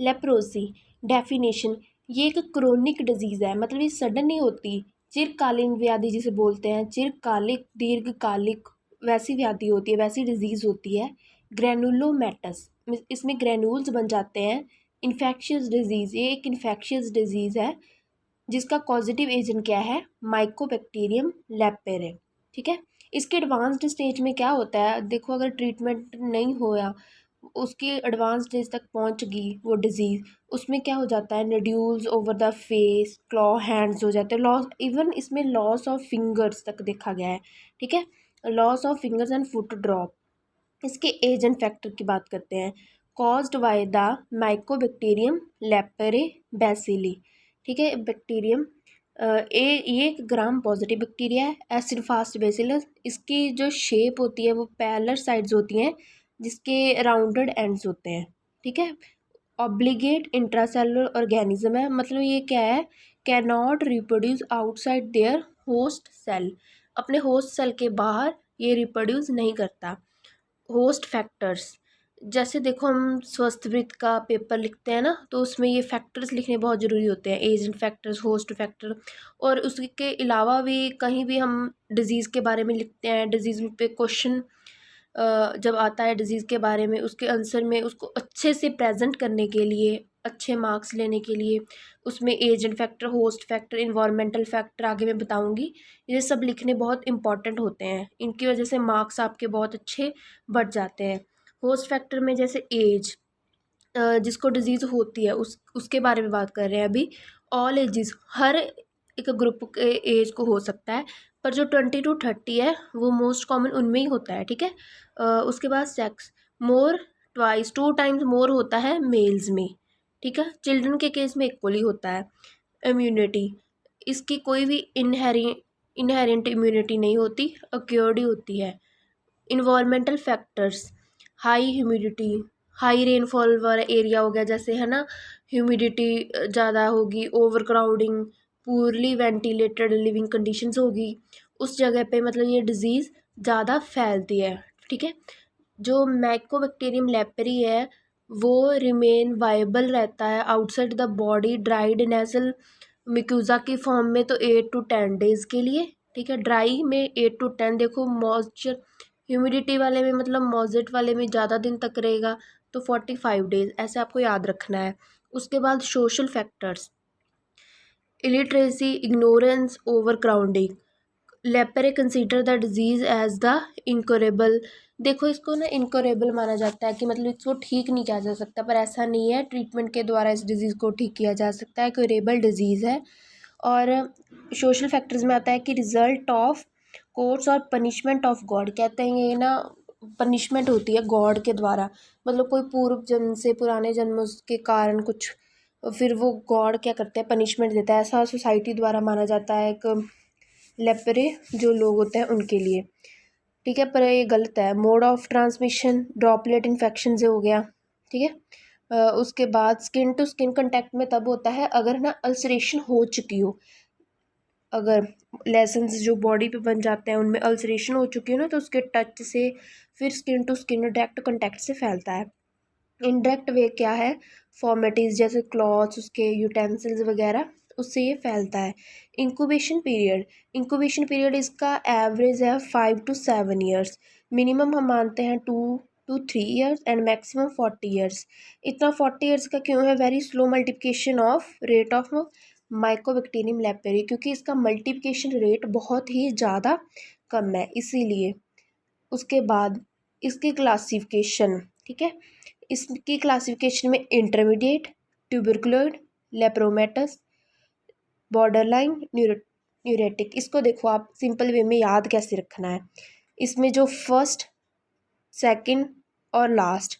Leprosy definition, ये एक chronic disease है, मतलब ये सडन नहीं होती। चिरकालीन व्याधि जिसे बोलते हैं, चिरकालिक दीर्घकालिक वैसी व्याधि होती है, वैसी डिजीज़ होती है। ग्रेनुलोमेटस, इसमें ग्रेन्यूल्स बन जाते हैं। इन्फेक्शियस डिजीज़, ये एक इन्फेक्शियस डिजीज़ है जिसका पॉजिटिव एजेंट क्या है, माइकोबैक्टीरियम लेपेरे। ठीक है, इसके एडवांस्ड स्टेज में क्या होता है, देखो अगर ट्रीटमेंट नहीं होया, उसकी एडवांस स्टेज तक पहुंच गई वो डिजीज़, उसमें क्या हो जाता है, nodules over the face, claw hands हो जाते हैं, लॉस, इवन इसमें लॉस ऑफ फिंगर्स तक देखा गया है। ठीक है, loss of fingers and foot drop. इसके एजेंट फैक्टर की बात करते हैं, caused by the mycobacterium leprae bacilli. ठीक है, बैक्टीरियम ये एक ग्राम पॉजिटिव बैक्टीरिया है, एसिड फास्ट बेसिलस। इसकी जो शेप होती है वो पैरेलल साइड्स होती हैं जिसके राउंडेड एंड्स होते हैं। ठीक है, ऑब्लिगेट इंट्रासेलुलर ऑर्गेनिज्म है, मतलब ये क्या है, can not reproduce outside their host cell, अपने होस्ट सेल के बाहर ये रिप्रोड्यूस नहीं करता। होस्ट फैक्टर्स, जैसे देखो हम स्वस्थ वृत्त का पेपर लिखते हैं ना, तो उसमें ये फैक्टर्स लिखने बहुत ज़रूरी होते हैं, एजेंट फैक्टर्स, होस्ट फैक्टर। और उसके अलावा भी कहीं भी हम डिज़ीज़ के बारे में लिखते हैं, डिज़ीज़ पे क्वेश्चन जब आता है डिज़ीज़ के बारे में, उसके आंसर में उसको अच्छे से प्रेजेंट करने के लिए, अच्छे मार्क्स लेने के लिए, उसमें agent factor, host factor, environmental factor आगे मैं बताऊंगी, ये सब लिखने बहुत इंपॉर्टेंट होते हैं। इनकी वजह से मार्क्स आपके बहुत अच्छे बढ़ जाते हैं। होस्ट फैक्टर में जैसे एज, जिसको डिजीज़ होती है उसके बारे में बात कर रहे हैं अभी। ऑल एजेस, हर एक ग्रुप के एज को हो सकता है, पर जो 20 to 30 है वो मोस्ट कॉमन उनमें ही होता है। ठीक है, उसके बाद सेक्स, मोर ट्वाइस 2 times मोर होता है मेल्स में। ठीक है, चिल्ड्रन के केस में इक्वली होता है। इम्यूनिटी, इसकी कोई भी इनहेरेंट इम्यूनिटी नहीं होती, अक्योर्ड ही होती है। Environmental factors, high humidity, high rainfall वाला एरिया हो गया जैसे, है ना, ह्यूमिडिटी ज़्यादा होगी, over crowding, पूरली ventilated living conditions होगी, उस जगह पे मतलब ये डिज़ीज़ ज़्यादा फैलती है। ठीक है, जो माइकोबैक्टीरियम लेपेरी है वो रिमेन वाइबल रहता है outside the body dried nasal mucosa की फॉर्म में, तो 8 to 10 days के लिए। ठीक है, ड्राई में 8 to 10, देखो मॉइस्चर ह्यूमिडिटी वाले में, मतलब मॉजिट वाले में ज़्यादा दिन तक रहेगा, तो 45 days, ऐसे आपको याद रखना है। उसके बाद social factors, illiteracy, ignorance, over crowding, leprae consider the disease as the incurable. देखो इसको ना इनक्योरेबल माना जाता है कि मतलब इसको ठीक नहीं किया जा सकता, पर ऐसा नहीं है, ट्रीटमेंट के द्वारा इस डिज़ीज़ को ठीक किया जा सकता है, क्योरेबल डिज़ीज़ है। और सोशल फैक्टर्स में आता है कि रिजल्ट ऑफ कोर्स और पनिशमेंट ऑफ गॉड, कहते हैं ये ना पनिशमेंट होती है गॉड के द्वारा, मतलब कोई पूर्व जन्म से, पुराने जन्म के कारण कुछ, फिर वो गॉड क्या करते हैं, पनिशमेंट देता है, ऐसा सोसाइटी द्वारा माना जाता है एक लेपरे जो लोग होते हैं उनके लिए। ठीक है, पर ये गलत है। Mode of transmission droplet infection से हो गया। ठीक है, उसके बाद स्किन टू स्किन कंटेक्ट में तब होता है अगर ना अल्सरेशन हो चुकी हो, अगर लेसन्स जो बॉडी पे बन जाते हैं उनमें अल्सरेशन हो चुकी है ना, तो उसके टच से फिर skin to skin direct contact से फैलता है। इनडायरेक्ट वे क्या है, फॉर्मेटिस जैसे क्लॉथ्स, उसके यूटेंसिल्स वगैरह, उससे ये फैलता है। इंक्यूबेशन पीरियड, इंक्यूबेशन पीरियड इसका एवरेज है 5 to 7 years, मिनिमम हम मानते हैं 2 to 3 years and maximum 40 years। इतना 40 years का क्यों है, very slow multiplication of rate of mycobacterium leprae, क्योंकि इसका मल्टीप्लिकेशन रेट बहुत ही ज़्यादा कम है इसीलिए। उसके बाद इसकी क्लासिफिकेशन, ठीक है, इसकी क्लासिफिकेशन में इंटरमीडिएट, ट्यूबरकुलोइड, लेप्रोमेटस, बॉर्डरलाइन, न्यूरेटिक। इसको देखो आप सिंपल वे में याद कैसे रखना है, इसमें जो फर्स्ट, सेकंड और लास्ट,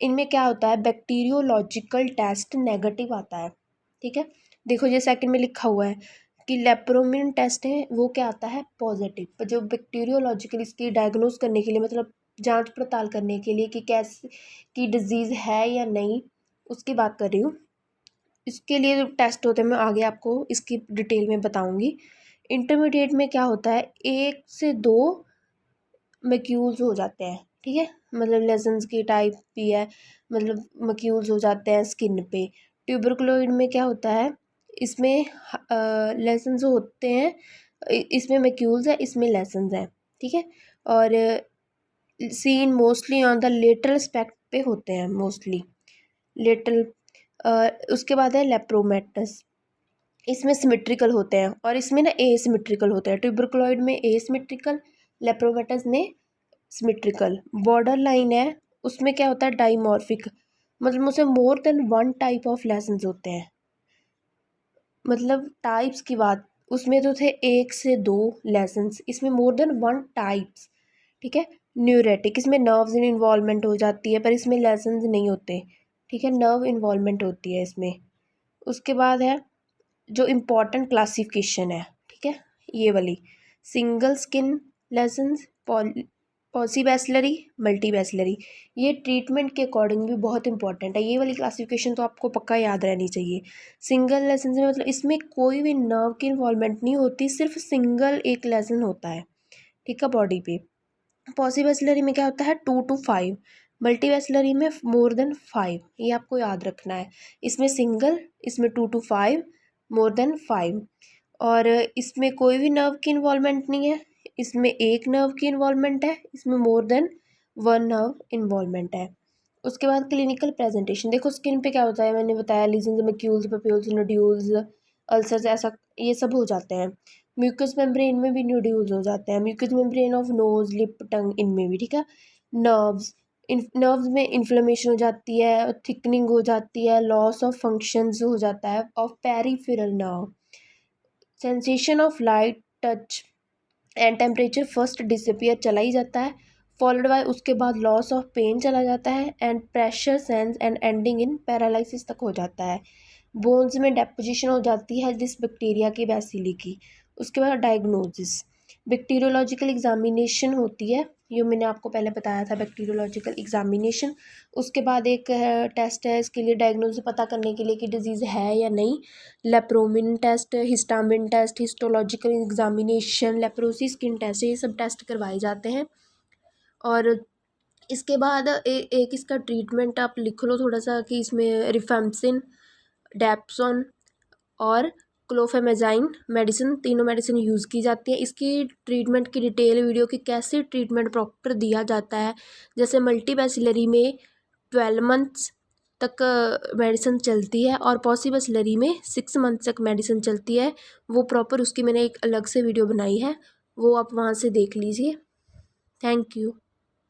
इनमें क्या होता है, बैक्टीरियोलॉजिकल टेस्ट नेगेटिव आता है। ठीक है, देखो ये सेकंड में लिखा हुआ है कि लेप्रोमिन टेस्ट है वो क्या आता है, पॉजिटिव, पर जो बैक्टीरियोलॉजिकल इसकी डायग्नोज करने के लिए, मतलब जांच पड़ताल करने के लिए कि कैसे की डिजीज़ है या नहीं, उसकी बात कर रही हूँ। इसके लिए जो टेस्ट होते हैं मैं आगे आपको इसकी डिटेल में बताऊंगी। इंटरमीडिएट में क्या होता है, 1 से 2 मैक्यूल्स हो जाते हैं, ठीक है, मतलब लेसन्स की टाइप भी है, मतलब मक्यूल्स हो जाते हैं स्किन पे। ट्यूबरकुलोइड में क्या होता है, इसमें लेसन्स होते हैं, इसमें मक्यूल्स है, इसमें लेसन्स हैं, ठीक है। और seen mostly on the lateral aspect पे होते हैं मोस्टली, लेटरल। उसके बाद है लेप्रोमेटस, इसमें सिमेट्रिकल होते हैं और इसमें ना एसिमेट्रिकल होते हैं। ट्यूबरकुलोइड में एसिमेट्रिकल, लेप्रोमेटस में सिमेट्रिकल। बॉर्डर लाइन है, उसमें क्या होता है डाइमॉर्फिक, मतलब उसमें more than one type of lessons होते हैं। मतलब टाइप्स की बात, उसमें तो थे 1 से 2 लेसन्स, इसमें मोर देन वन टाइप्स, ठीक है। न्यूरेटिक, इसमें नर्व्स इन्वॉल्वमेंट हो जाती है पर इसमें लेसन्स नहीं होते, ठीक है, नर्व इन्वॉल्वमेंट होती है इसमें। उसके बाद है जो इम्पोर्टेंट क्लासिफिकेशन है, ठीक है, ये वाली सिंगल स्किन लेसन्स, पॉलीबैसिलरी, मल्टीबैसिलरी, ये ट्रीटमेंट के अकॉर्डिंग भी बहुत इंपॉर्टेंट है। ये वाली क्लासिफिकेशन तो आपको पक्का याद रहनी चाहिए। सिंगल लेसन में मतलब इसमें कोई भी नर्व की इन्वॉल्वमेंट नहीं होती, सिर्फ सिंगल एक लेसन होता है, ठीक है, बॉडी पे। पॉलीबैसिलरी में क्या होता है 2 to 5, मल्टीबैसिलरी में मोर देन 5, ये आपको याद रखना है। इसमें सिंगल, इसमें 2 to 5, मोर देन 5। और इसमें कोई भी नर्व की इन्वॉल्वमेंट नहीं है, इसमें एक नर्व की इन्वॉल्वमेंट है, इसमें more than one nerve involvement है। उसके बाद क्लिनिकल प्रेजेंटेशन, देखो स्किन पे क्या होता है, मैंने बताया लीजन्स, मक्यूल्स, पप्यूल्स, नोड्यूल्स, अल्सर्स, ऐसा ये सब हो जाते हैं। म्यूकस मेम्ब्रेन में भी नोड्यूल्स हो जाते हैं, mucous membrane of nose, lip, tongue, इनमें भी, ठीक है। नर्व्स, नर्व्स में इन्फ्लेमेशन हो जाती है, थिकनिंग हो जाती है, लॉस ऑफ फंक्शंस हो जाता है of peripheral nerve. Sensation of light, touch and temperature first disappear, चला ही जाता है, फॉलोड बाय उसके बाद लॉस ऑफ पेन चला जाता है, and pressure sense and ending in paralysis तक हो जाता है। बोन्स में डेपोजिशन हो जाती है जिस बैक्टीरिया की, बैसिली की। उसके बाद डायग्नोसिस, बैक्टीरियोलॉजिकल एग्जामिनेशन होती है, ये मैंने आपको पहले बताया था, बैक्टीरियोलॉजिकल एग्जामिनेशन। उसके बाद एक टेस्ट है इसके लिए डायग्नोसिस पता करने के लिए कि डिजीज़ है या नहीं, lepromin test, histamine test, histological examination, leprosy skin test, ये सब टेस्ट करवाए जाते हैं। और इसके बाद एक इसका ट्रीटमेंट आप लिख लो थोड़ा सा कि इसमें रिफेम्पसिन, डेप्सोन और क्लोफेमेजाइन मेडिसिन, तीनों मेडिसिन यूज़ की जाती है। इसकी ट्रीटमेंट की डिटेल वीडियो की कैसे ट्रीटमेंट प्रॉपर दिया जाता है, जैसे मल्टीबैसिलरी में 12 मंथ्स तक मेडिसिन चलती है और पॉलीबैसिलरी में 6 मंथ तक मेडिसिन चलती है, वो प्रॉपर उसकी मैंने एक अलग से वीडियो बनाई है, वो आप वहाँ से देख लीजिए। Thank you.